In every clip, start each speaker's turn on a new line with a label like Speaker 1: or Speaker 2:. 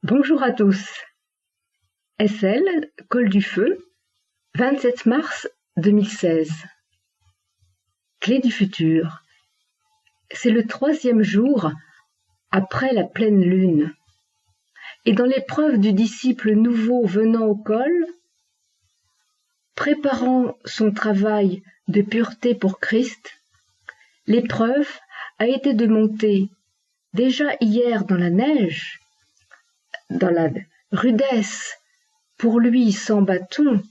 Speaker 1: Bonjour à tous. SL, Col du Feu, 27 mars 2016. Clé du futur. C'est le 3e jour après la pleine lune. Et dans l'épreuve du disciple nouveau venant au col, préparant son travail de pureté pour Christ, l'épreuve a été de monter déjà hier dans la neige, dans la rudesse, pour lui sans bâton.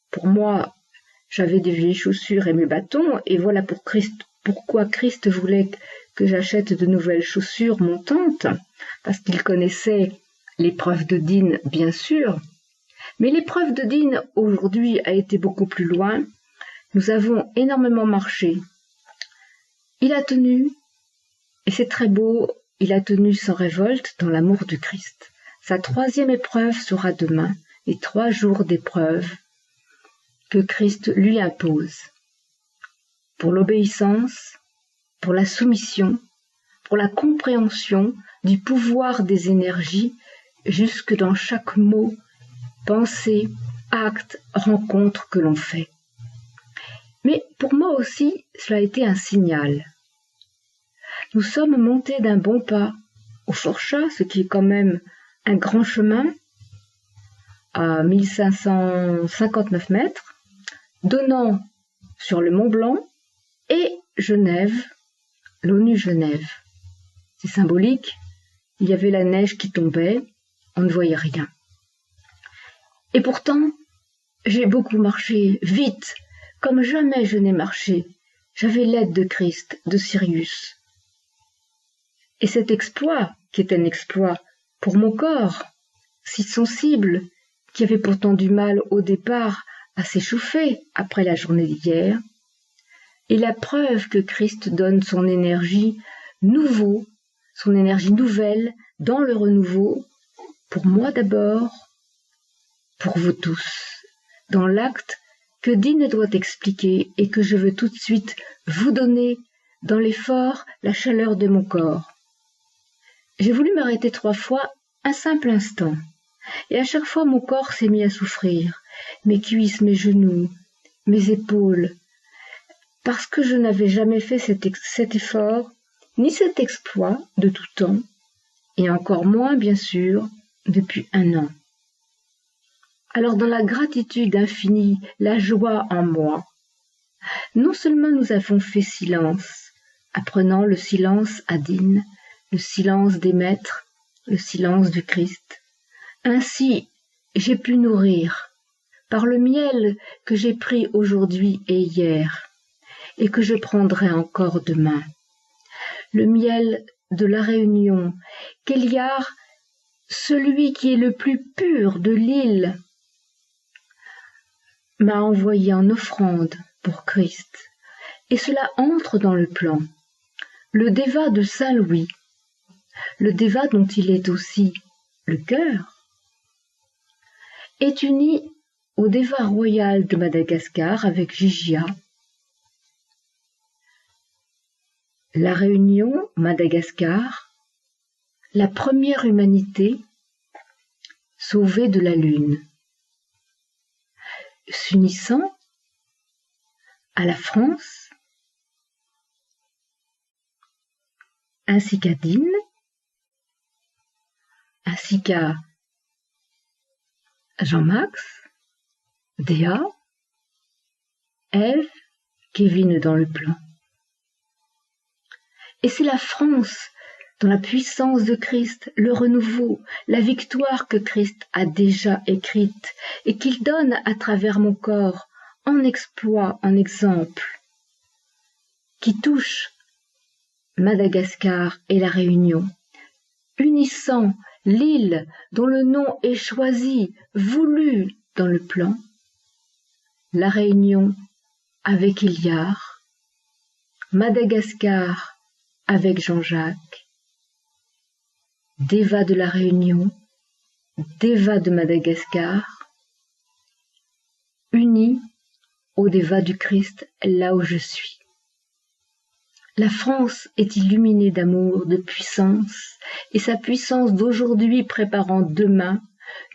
Speaker 1: Pour moi, j'avais des vieilles chaussures et mes bâtons, et voilà pourquoi Christ voulait que j'achète de nouvelles chaussures montantes, parce qu'il connaissait l'épreuve de Digne, bien sûr. Mais l'épreuve de Digne, aujourd'hui, a été beaucoup plus loin. Nous avons énormément marché. Il a tenu, et c'est très beau, il a tenu sans révolte dans l'amour du Christ. Sa 3e épreuve sera demain, les 3 jours d'épreuve que Christ lui impose. Pour l'obéissance, pour la soumission, pour la compréhension du pouvoir des énergies, jusque dans chaque mot, pensée, acte, rencontre que l'on fait. Mais pour moi aussi, cela a été un signal. Nous sommes montés d'un bon pas au Forchat, ce qui est quand même un grand chemin, à 1559 mètres, donnant sur le Mont Blanc et Genève, l'ONU Genève. C'est symbolique, il y avait la neige qui tombait, on ne voyait rien. Et pourtant, j'ai beaucoup marché, vite, comme jamais je n'ai marché. J'avais l'aide de Christ, de Sirius. Et cet exploit, qui est un exploit pour mon corps, si sensible, qui avait pourtant du mal au départ à s'échauffer après la journée d'hier, est la preuve que Christ donne son énergie son énergie nouvelle dans le renouveau, pour moi d'abord, pour vous tous, dans l'acte que Digne doit expliquer et que je veux tout de suite vous donner dans l'effort, la chaleur de mon corps. J'ai voulu m'arrêter 3 fois un simple instant, et à chaque fois mon corps s'est mis à souffrir, mes cuisses, mes genoux, mes épaules, parce que je n'avais jamais fait cet effort, ni cet exploit de tout temps, et encore moins, bien sûr, depuis 1 an. Alors dans la gratitude infinie, la joie en moi, non seulement nous avons fait silence, apprenant le silence à Digne, le silence des maîtres, le silence du Christ. Ainsi, j'ai pu nourrir, par le miel que j'ai pris aujourd'hui et hier, et que je prendrai encore demain, le miel de la réunion, qu'Eliar, celui qui est le plus pur de l'île, m'a envoyé en offrande pour Christ, et cela entre dans le plan. Le déva de Saint-Louis, le déva dont il est aussi le cœur, est uni au déva royal de Madagascar avec Gigia. La Réunion, Madagascar, la première humanité sauvée de la Lune, s'unissant à la France, ainsi qu'à Digne, ainsi qu'à Jean-Max, Déa, Ève, Kevin dans le plan. Et c'est la France, dans la puissance de Christ, le renouveau, la victoire que Christ a déjà écrite et qu'il donne à travers mon corps en exploit, en exemple, qui touche Madagascar et la Réunion, unissant l'île dont le nom est choisi, voulu dans le plan, la Réunion avec Eliar, Madagascar avec Jean-Jacques, Déva de la Réunion, Déva de Madagascar, unis au Déva du Christ là où je suis. La France est illuminée d'amour, de puissance, et sa puissance d'aujourd'hui préparant demain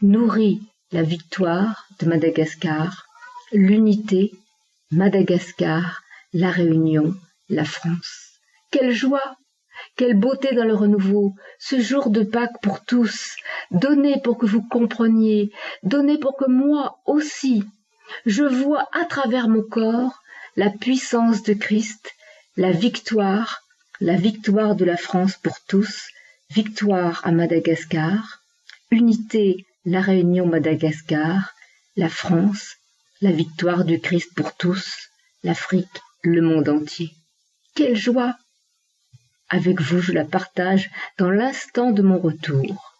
Speaker 1: nourrit la victoire de Madagascar, l'unité, Madagascar, la Réunion, la France. Quelle joie! Quelle beauté dans le renouveau, ce jour de Pâques pour tous, donnez pour que vous compreniez, donnez pour que moi aussi, je vois à travers mon corps la puissance de Christ, la victoire de la France pour tous, victoire à Madagascar, unité, la Réunion Madagascar, la France, la victoire du Christ pour tous, l'Afrique, le monde entier. Quelle joie! Avec vous, je la partage dans l'instant de mon retour.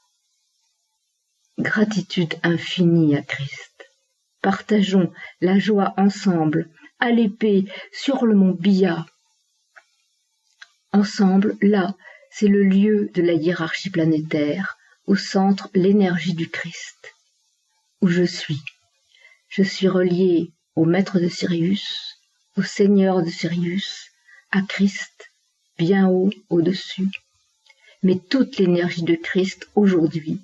Speaker 1: Gratitude infinie à Christ. Partageons la joie ensemble, à l'épée, sur le mont Bia. Ensemble, là, c'est le lieu de la hiérarchie planétaire, au centre l'énergie du Christ. Où je suis relié au maître de Sirius, au Seigneur de Sirius, à Christ, bien haut au-dessus. Mais toute l'énergie de Christ aujourd'hui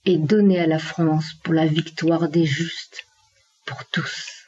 Speaker 1: est donnée à la France pour la victoire des justes, pour tous.